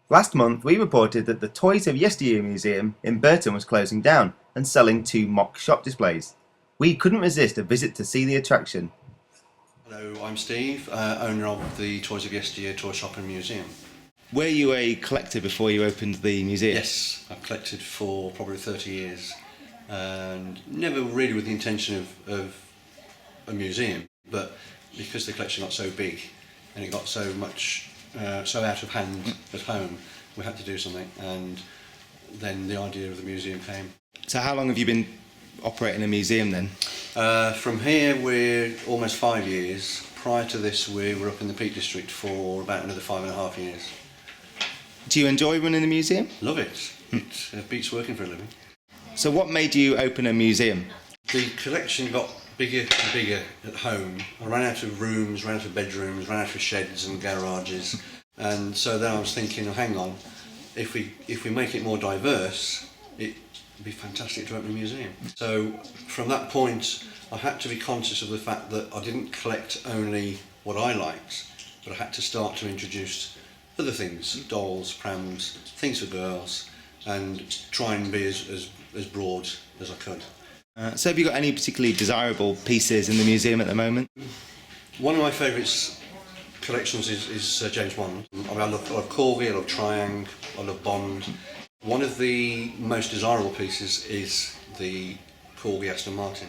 Last month we reported that the Toys of Yesteryear Museum in Burton was closing down and selling 2 mock shop displays. We couldn't resist a visit to see the attraction. Hello, I'm Steve, owner of the Toys of Yesteryear Toy Shop and Museum. Were you a collector before you opened the museum? Yes, I've collected for probably 30 years and never really with the intention of a museum, but because the collection got so big and it got so much so out of hand at home, we had to do something, and then the idea of the museum came. So how long have you been operating a museum then? From here we're almost 5 years. Prior to this we were up in the Peak District for about another 5.5 years. Do you enjoy running the museum? Love it. It beats working for a living. So what made you open a museum? The collection got bigger and bigger at home. I ran out of rooms, ran out of bedrooms, ran out of sheds and garages, and so then I was thinking, oh, hang on, if we make it more diverse, it'd be fantastic to open a museum. So from that point I had to be conscious of the fact that I didn't collect only what I liked, but I had to start to introduce other things, dolls, prams, things for girls, and try and be as broad as I could. So have you got any particularly desirable pieces in the museum at the moment? One of my favourite collections is James Bond. I love Corgi, I love Triang, I love Bond. One of the most desirable pieces is the Corgi Aston Martin,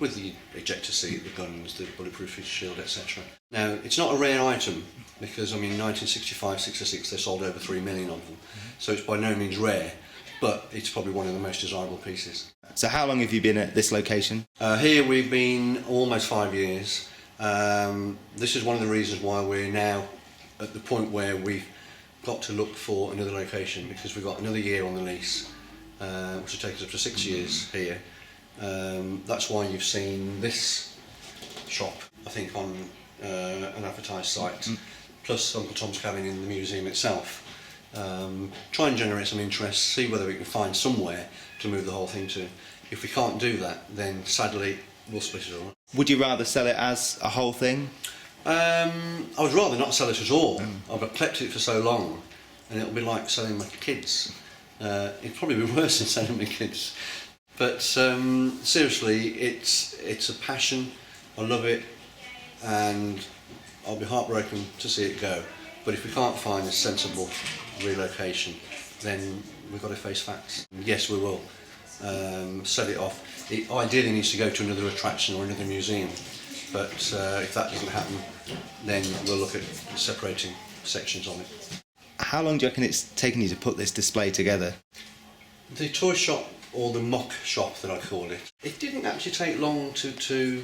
with the ejector seat, the guns, the bulletproof shield, etc. Now, it's not a rare item, because I mean 1965, 66 they sold over 3 million of them, so it's by no means rare, but it's probably one of the most desirable pieces. So how long have you been at this location? Here we've been almost 5 years. This is one of the reasons why we're now at the point where we've got to look for another location, because we've got another year on the lease, which will take us up to 6 years here. That's why you've seen this shop, I think, on an advertised site, plus Uncle Tom's Cabin in the museum itself. Try and generate some interest, see whether we can find somewhere to move the whole thing to. If we can't do that, then sadly we'll split it all. Would you rather sell it as a whole thing? I would rather not sell it at all. I've collected it for so long, and it'll be like selling my kids. It'd probably be worse than selling my kids. But seriously, it's a passion. I love it, and I'll be heartbroken to see it go. But if we can't find a sensible relocation, then we've got to face facts. Yes, we will sell it off. It ideally needs to go to another attraction or another museum, but if that doesn't happen, then we'll look at separating sections of it. How long do you reckon it's taken you to put this display together? The toy shop, or the mock shop that I call it, it didn't actually take long to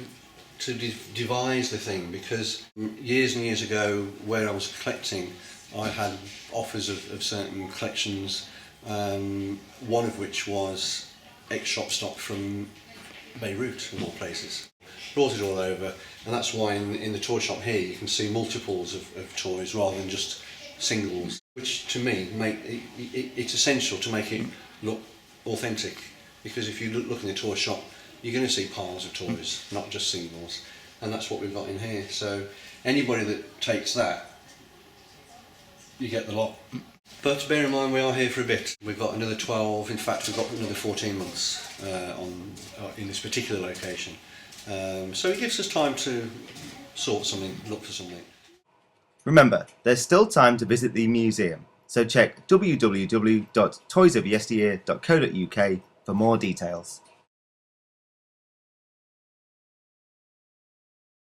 devise the thing, because years and years ago, where I was collecting, I had offers of certain collections, one of which was ex-shop stock from Beirut, of all places. Brought it all over, and that's why in the toy shop here you can see multiples of toys rather than just singles, which to me it's essential to make it look authentic, because if you look in the toy shop you're going to see piles of toys, not just singles, and that's what we've got in here. So anybody that takes that, you get the lot. But bear in mind we are here for a bit. We've got another 12, in fact we've got another 14 months in this particular location. So it gives us time to sort something, look for something. Remember, there's still time to visit the museum, so check www.toysofyesteryear.co.uk for more details.